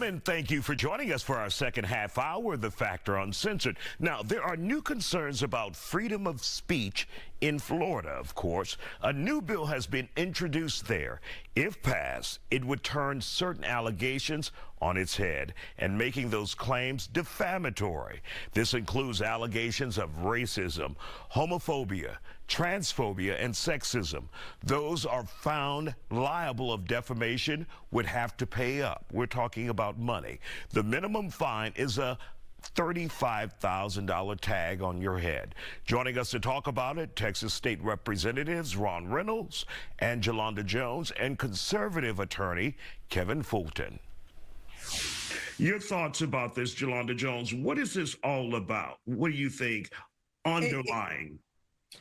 gentlemen, thank you for joining us for our second half hour of The Factor Uncensored. Now, there are new concerns about freedom of speech in Florida, of course. A new bill has been introduced there. If passed, it would turn certain allegations on its head and making those claims defamatory. This includes allegations of racism, homophobia, transphobia, and sexism. Those are found liable of defamation would have to pay up. We're talking about money. The minimum fine is a $35,000 tag on your head. Joining us to talk about it, Texas State Representatives Ron Reynolds and Jolanda Jones, and conservative attorney Kevin Fulton. Your thoughts about this, Jolanda Jones? What is this all about? What do you think underlying?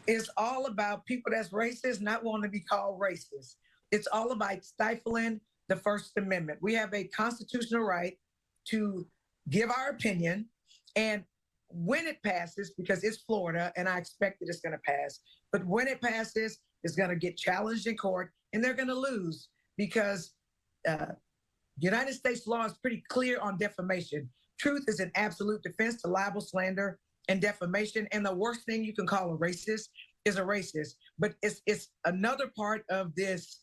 It's all about people that's racist not wanting to be called racist. It's all about stifling the First Amendment. We have a constitutional right to give our opinion, and when it passes, because it's Florida, and I expect that it's going to pass, but when it passes, it's going to get challenged in court, and they're going to lose because United States law is pretty clear on defamation. Truth is an absolute defense to libel, slander, and defamation, and the worst thing you can call a racist is a racist. But it's another part of this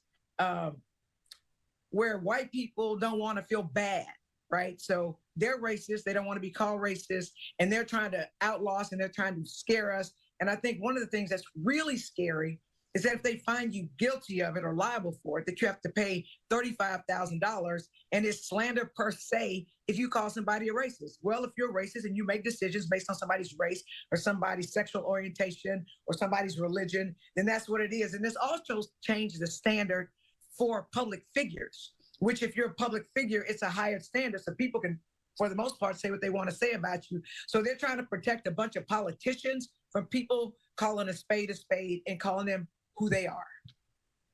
where white people don't want to feel bad, right? So they're racist, they don't want to be called racist, and they're trying to outlaw us and they're trying to scare us. And I think one of the things that's really scary is that if they find you guilty of it or liable for it, that you have to pay $35,000, and it's slander per se if you call somebody a racist. Well, if you're racist and you make decisions based on somebody's race or somebody's sexual orientation or somebody's religion, then that's what it is. And this also changes the standard for public figures, which if you're a public figure, it's a higher standard. So people can, for the most part, say what they want to say about you. So they're trying to protect a bunch of politicians from people calling a spade and calling them who they are.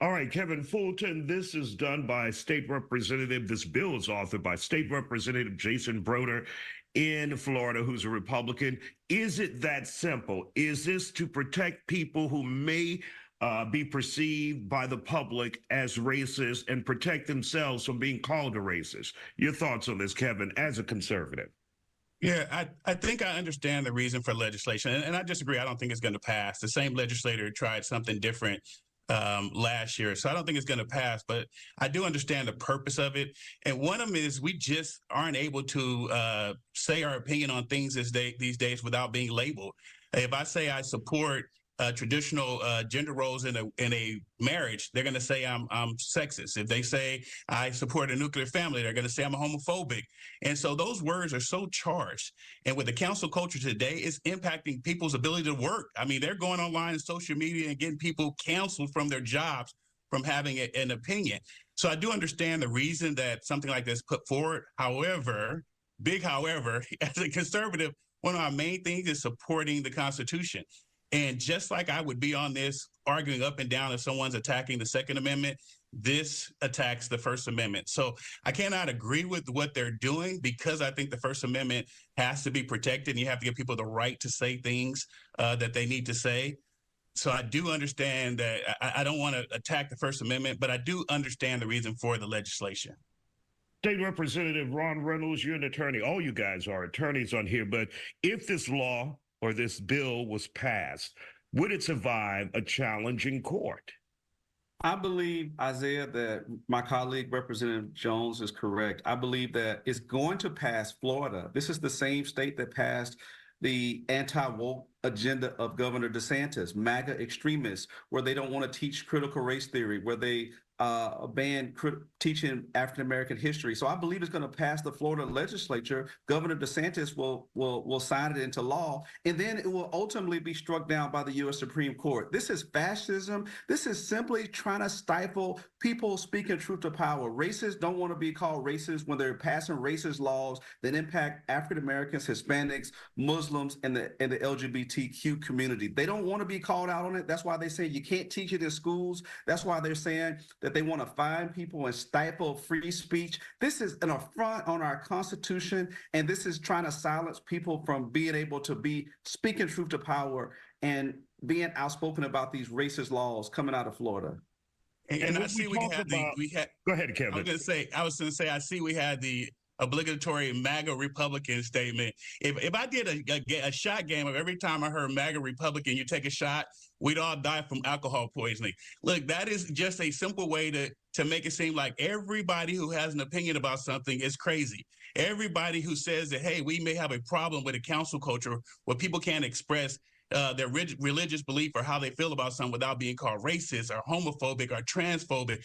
All right, Kevin Fulton, this is done by State Representative, this bill is authored by State Representative Jason Broder in Florida, who's a Republican. Is it that simple? Is this to protect people who may be perceived by the public as racist and protect themselves from being called a racist? Your thoughts on this, Kevin, as a conservative? Yeah, I think I understand the reason for legislation, and I disagree. I don't think it's going to pass. The same legislator tried something different last year, so I don't think it's going to pass, but I do understand the purpose of it. And one of them is we just aren't able to say our opinion on things these days without being labeled. If I say I support traditional gender roles in a marriage, they're going to say I'm sexist. If they say I support a nuclear family, they're going to say I'm homophobic. And so those words are so charged. And with the council culture today, it's impacting people's ability to work. I mean, they're going online and social media and getting people canceled from their jobs from having an opinion. So I do understand the reason that something like this put forward. However, big however, as a conservative, one of our main things is supporting the Constitution. And just like I would be on this arguing up and down if someone's attacking the Second Amendment, this attacks the First Amendment. So I cannot agree with what they're doing because I think the First Amendment has to be protected and you have to give people the right to say things that they need to say. So I do understand that I don't want to attack the First Amendment, but I do understand the reason for the legislation. State Representative Ron Reynolds, you're an attorney. All you guys are attorneys on here. But if this law or this bill was passed, would it survive a challenge in court? I believe, Isaiah, that my colleague, Representative Jones, is correct. I believe that it's going to pass Florida. This is the same state that passed the anti-woke agenda of Governor DeSantis, MAGA extremists, where they don't want to teach critical race theory, where they ban teaching African-American history. So I believe it's going to pass the Florida legislature. Governor DeSantis will sign it into law, and then it will ultimately be struck down by the U.S. Supreme Court. This is fascism. This is simply trying to stifle people speaking truth to power. Racists don't want to be called racist when they're passing racist laws that impact African-Americans, Hispanics, Muslims, and the LGBTQ community. They don't want to be called out on it. That's why they say you can't teach it in schools. That's why they're saying that they want to fine people and stifle free speech. This is an affront on our Constitution, and this is trying to silence people from being able to be speaking truth to power and being outspoken about these racist laws coming out of Florida. And I see we had Go ahead, Kevin. I was going to say, I see we had the obligatory MAGA Republican statement. If I did a shot game of every time I heard MAGA Republican, you take a shot, we'd all die from alcohol poisoning. Look, that is just a simple way to make it seem like everybody who has an opinion about something is crazy. Everybody who says that, hey, we may have a problem with a council culture where people can't express their religious belief or how they feel about something without being called racist or homophobic or transphobic.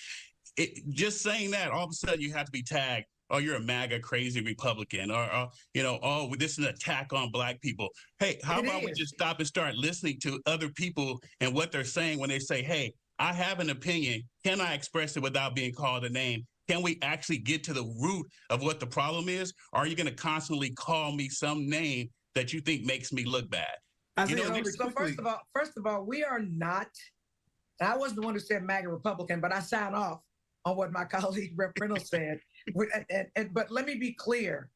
Just saying that, all of a sudden you have to be tagged, oh, you're a MAGA crazy Republican, or you know, oh, this is an attack on Black people. Hey, how about we just stop and start listening to other people and what they're saying when they say, hey, I have an opinion. Can I express it without being called a name? Can we actually get to the root of what the problem is? Or are you going to constantly call me some name that you think makes me look bad? So first of all, we are not, I wasn't the one who said MAGA Republican, but I sign off on what my colleague Rep. Reynolds said. But let me be clear.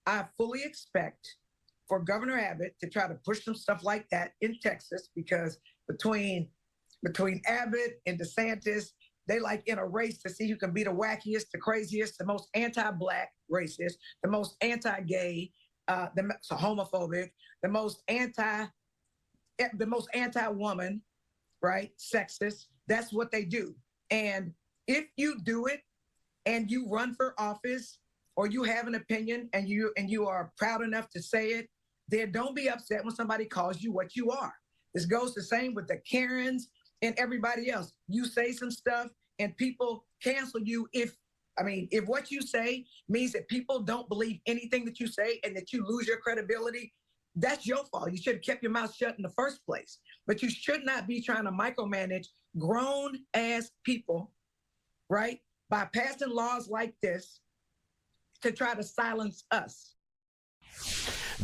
I fully expect for Governor Abbott to try to push some stuff like that in Texas, because between Abbott and DeSantis, they like in a race to see who can be the wackiest, the craziest, the most anti-Black racist, the most anti-gay, the homophobic, the most anti-woman, right? Sexist. That's what they do. And if you do it and you run for office or you have an opinion and you are proud enough to say it, then don't be upset when somebody calls you what you are. This goes the same with the Karens and everybody else. You say some stuff and people cancel you if what you say means that people don't believe anything that you say and that you lose your credibility, that's your fault. You should have kept your mouth shut in the first place. But you should not be trying to micromanage grown-ass people, right, by passing laws like this to try to silence us.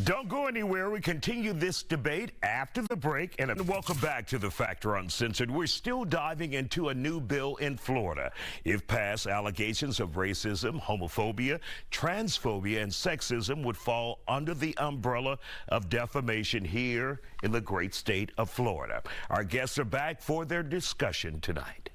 Don't go anywhere. We continue this debate after the break. And welcome back to The Factor Uncensored. We're still diving into a new bill in Florida. If passed, allegations of racism, homophobia, transphobia, and sexism would fall under the umbrella of defamation here in the great state of Florida. Our guests are back for their discussion tonight.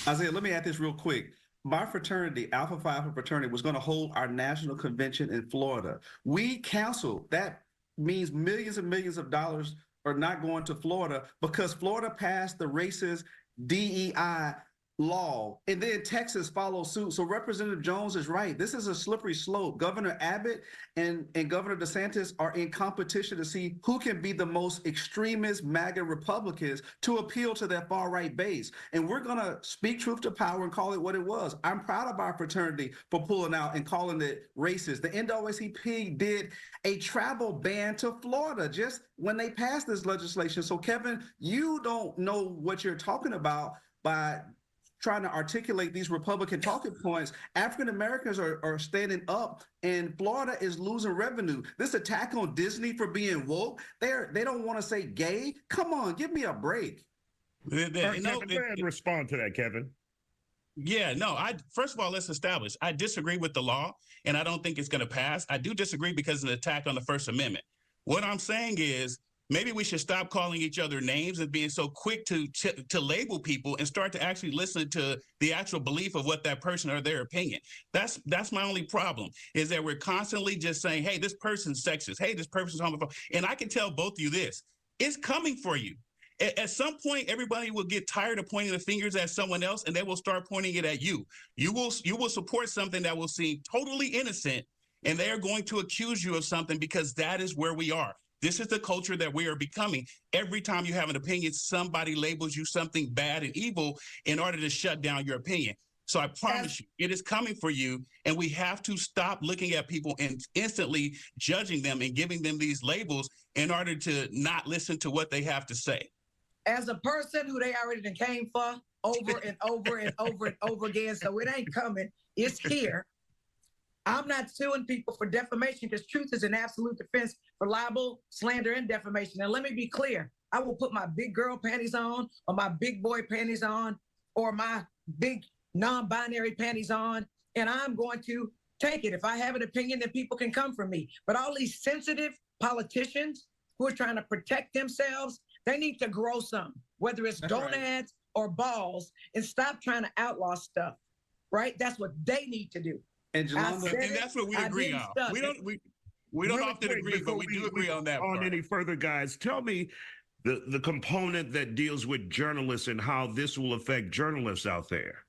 Isaiah, let me add this real quick. My fraternity, Alpha Phi Alpha fraternity, was going to hold our national convention in Florida. We canceled. That means millions and millions of dollars are not going to Florida because Florida passed the racist DEI law, and then Texas followed suit. So Representative Jones is right. This is a slippery slope. Governor Abbott and Governor DeSantis are in competition to see who can be the most extremist MAGA Republicans to appeal to their far-right base. And we're going to speak truth to power and call it what it was. I'm proud of our fraternity for pulling out and calling it racist. The NAACP did a travel ban to Florida just when they passed this legislation. So, Kevin, you don't know what you're talking about by trying to articulate these Republican talking points. African Americans are standing up, and Florida is losing revenue. This attack on Disney for being woke, they don't want to say gay. Come on, give me a break. Kevin, go ahead and respond to that, Kevin. Yeah, no, first of all, let's establish, I disagree with the law, and I don't think it's going to pass. I do disagree because of an attack on the First Amendment. What I'm saying is, maybe we should stop calling each other names and being so quick to label people and start to actually listen to the actual belief of what that person or their opinion. That's my only problem, is that we're constantly just saying, hey, this person's sexist. Hey, this person's homophobic. And I can tell both of you this. It's coming for you. At some point, everybody will get tired of pointing the fingers at someone else, and they will start pointing it at you. You will support something that will seem totally innocent, and they are going to accuse you of something because that is where we are. This is the culture that we are becoming. Every time you have an opinion, somebody labels you something bad and evil in order to shut down your opinion. So I promise you, it is coming for you, and we have to stop looking at people and instantly judging them and giving them these labels in order to not listen to what they have to say. As a person who they already done came for over and over and over and over again, so it ain't coming, it's here. I'm not suing people for defamation because truth is an absolute defense for libel, slander, and defamation. And let me be clear, I will put my big girl panties on or my big boy panties on or my big non-binary panties on, and I'm going to take it. If I have an opinion, then people can come for me. But all these sensitive politicians who are trying to protect themselves, they need to grow some, whether it's gonads or balls, and stop trying to outlaw stuff, right? That's what they need to do. And Jolanda, and that's what we agree on. We don't often agree, but we do agree on that part. Any further, guys, tell me the component that deals with journalists and how this will affect journalists out there.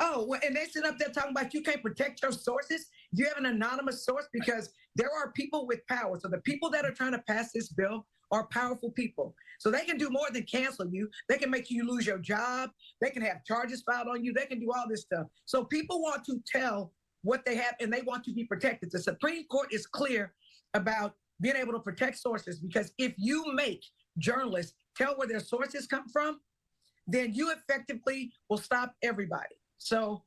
Oh, well, and they sit up there talking about you can't protect your sources. You have an anonymous source because there are people with power. So the people that are trying to pass this bill are powerful people. So they can do more than cancel you. They can make you lose your job. They can have charges filed on you. They can do all this stuff. So people want to tell what they have and they want to be protected. The Supreme Court is clear about being able to protect sources because if you make journalists tell where their sources come from, then you effectively will stop everybody. So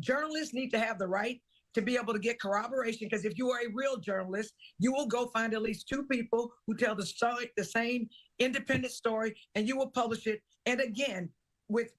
journalists need to have the right to be able to get corroboration because if you are a real journalist, you will go find at least two people who tell the story, the same independent story, and you will publish it. And again, with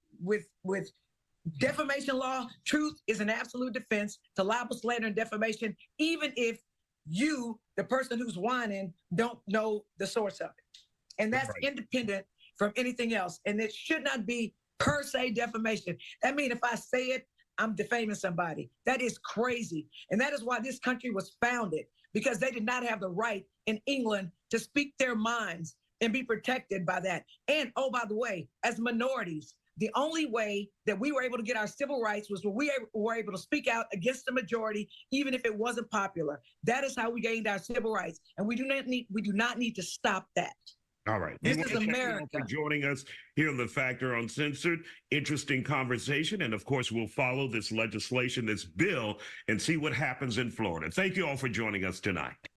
defamation law, truth is an absolute defense to libel, slander, and defamation, even if you, the person who's whining, don't know the source of it. And that's independent from anything else. And it should not be per se defamation. That means if I say it, I'm defaming somebody. That is crazy. And that is why this country was founded, because they did not have the right in England to speak their minds and be protected by that. And oh, by the way, as minorities, the only way that we were able to get our civil rights was when we were able to speak out against the majority, even if it wasn't popular. That is how we gained our civil rights. And we do not need to stop that. All right. This is America. For joining us here on The Factor Uncensored. Interesting conversation. And of course, we'll follow this legislation, this bill, and see what happens in Florida. Thank you all for joining us tonight.